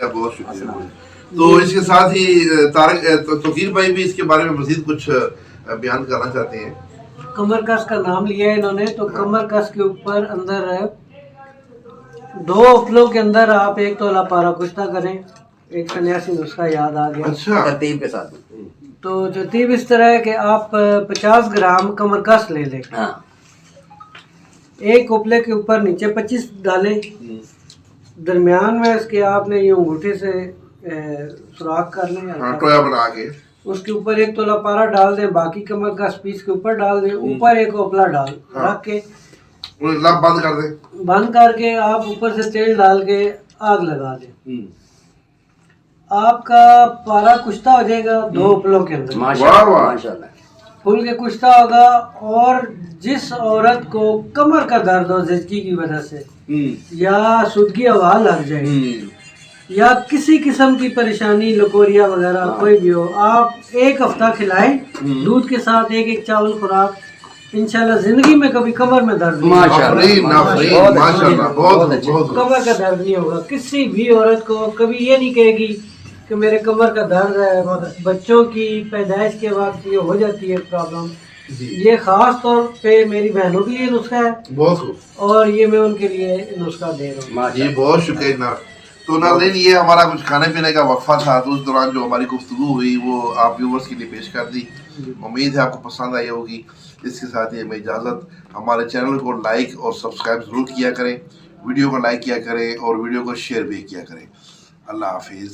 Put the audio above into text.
بہت شکریہ. تو اس کے ساتھ ہی طارق توقیر بھائی بھی اس کے بارے میں مزید کچھ بیان کرنا چاہتے ہیں. کمر کس کا نام لیا ہے انہوں نے, تو کمر کس کے اوپر اندر 2 اپلوں کے اندر آپ 1 تولہ پارا کشتہ کریں. ایک سنیاسی نسخہ یاد آ گیا. اچھا, ترتیب کے ساتھ. تو ترتیب اس طرح ہے کہ آپ 50 گرام کمر کس لے لیں. ہاں, 1 اپلے کے اوپر نیچے 25 ڈالیں. درمیان میں اس کے آپ نے یہ انگوٹھے سے سوراخ کر لیں, ٹویا بنا کے اس کے اوپر 1 تولہ پارا ڈال دیں, باقی کمر کس پیس کے اوپر ڈال دیں, اوپر 1 اپلا ڈال رکھ کے لب بند کر دیں. بند کر کے آپ اوپر سے تیل ڈال کے آگ لگا دیں. آپ کا پارا کشتہ ہو جائے گا 2 اپلوں کے اندر. ماشاءاللہ پھول کے کشتہ ہوگا. اور جس عورت کو کمر کا درد ہو زچگی کی وجہ سے, یا سودگی ہوا لگ جائے, یا کسی قسم کی پریشانی لکوریا وغیرہ کوئی بھی ہو, آپ 1 ہفتہ کھلائیں دودھ کے ساتھ 1 چاول خوراک, انشاءاللہ زندگی میں کبھی کمر میں درد نہیں کمر کا درد نہیں ہوگا. کسی بھی عورت کو کبھی یہ نہیں کہے گی کہ میرے کمر کا درد ہے. بچوں کی پیدائش کے وقت یہ ہو جاتی ہے پرابلم. یہ خاص طور پہ میری بہنوں کے لیے نسخہ ہے, بہت خوب, اور یہ میں ان کے لیے نسخہ دے رہا ہوں. جی بہت شکریہ. تو ناظرین, یہ ہمارا کچھ کھانے پینے کا وقفہ تھا, تو اس دوران جو ہماری گفتگو ہوئی وہ آپ ویورز کے لیے پیش کر دی. امید ہے آپ کو پسند آئی ہوگی. اس کے ساتھ ہی ہمیں اجازت. ہمارے چینل کو لائک اور سبسکرائب ضرور کیا کریں, ویڈیو کو لائک کیا کریں اور ویڈیو کو شیئر بھی کیا کریں. اللہ حافظ.